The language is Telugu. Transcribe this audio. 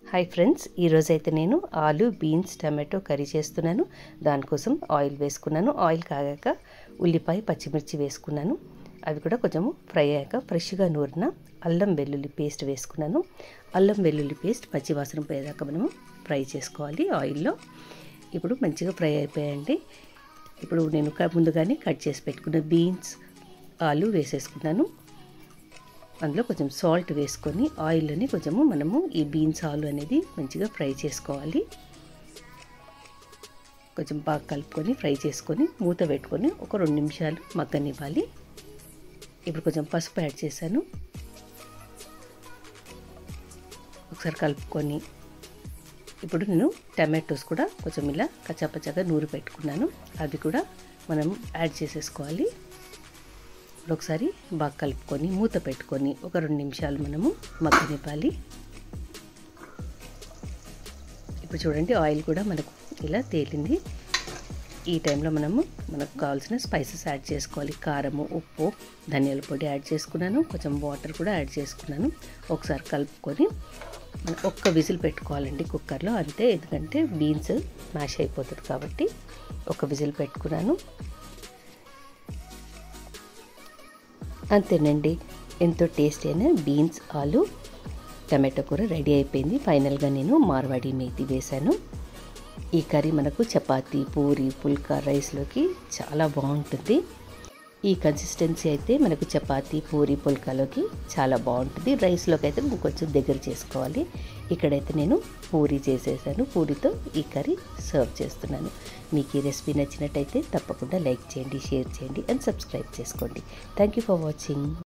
హాయ్ ఫ్రెండ్స్, ఈరోజైతే నేను ఆలు బీన్స్ టమాటో కర్రీ చేస్తున్నాను. దానికోసం ఆయిల్ వేసుకున్నాను. ఆయిల్ కాగాక ఉల్లిపాయ పచ్చిమిర్చి వేసుకున్నాను. అవి కూడా కొంచెము ఫ్రై అయ్యాక ఫ్రెష్గా నూరిన అల్లం వెల్లుల్లి పేస్ట్ వేసుకున్నాను. అల్లం వెల్లుల్లి పేస్ట్ పచ్చివాసన పోయేదాకా మనము ఫ్రై చేసుకోవాలి ఆయిల్లో. ఇప్పుడు మంచిగా ఫ్రై అయిపోయాయండి. ఇప్పుడు నేను ముందుగానే కట్ చేసి పెట్టుకున్న బీన్స్ ఆలు వేసేసుకున్నాను. అందులో కొంచెం సాల్ట్ వేసుకొని ఆయిల్ని కొంచెము మనము ఈ బీన్స్ ఆలు అనేది మంచిగా ఫ్రై చేసుకోవాలి. కొంచెం బాగా కలుపుకొని ఫ్రై చేసుకొని మూత పెట్టుకొని ఒక 2 నిమిషాలు మగ్గనివ్వాలి. ఇప్పుడు కొంచెం పసుపు యాడ్ చేశాను. ఒకసారి కలుపుకొని ఇప్పుడు నేను టమాటోస్ కూడా కొంచెం ఇలా కచ్చాపచ్చాగా నూరి పెట్టుకున్నాను. అవి కూడా మనం యాడ్ చేసేసుకోవాలి. ఒకసారి బాగా కలుపుకొని మూత పెట్టుకొని ఒక 2 నిమిషాలు మనము మగ్గనివ్వాలి. ఇప్పుడు చూడండి, ఆయిల్ కూడా మనకు ఇలా తేలింది. ఈ టైంలో మనకు కావాల్సిన స్పైసెస్ యాడ్ చేసుకోవాలి. కారము, ఉప్పు, ధనియాల పొడి యాడ్ చేసుకున్నాను. కొంచెం వాటర్ కూడా యాడ్ చేసుకున్నాను. ఒకసారి కలుపుకొని మనం ఒక్క విజిల్ పెట్టుకోవాలండి కుక్కర్లో, అంతే. ఎందుకంటే బీన్స్ మ్యాష్ అయిపోతుంది కాబట్టి ఒక విజిల్ పెట్టుకున్నాను. అంతేనండి, ఎంతో టేస్టీ అయిన బీన్స్ ఆలు టమాటో కూర రెడీ అయిపోయింది. ఫైనల్గా నేను మార్వాడి మేతి వేశాను. ఈ కర్రీ మనకు చపాతీ, పూరి, పుల్కా, రైస్లోకి చాలా బాగుంటుంది. ఈ కన్సిస్టెన్సీ అయితే మనకు చపాతీ, పూరి, పుల్కాలోకి చాలా బాగుంటుంది. రైస్లోకి అయితే కొంచెం దగ్గర చేసుకోవాలి. ఇక్కడైతే నేను పూరి చేసేసాను. పూరితో ఈ కర్రీ సర్వ్ చేస్తున్నాను. మీకు ఈ రెసిపీ నచ్చినట్టయితే తప్పకుండా లైక్ చేయండి, షేర్ చేయండి అండ్ సబ్స్క్రైబ్ చేసుకోండి. Thank you for watching.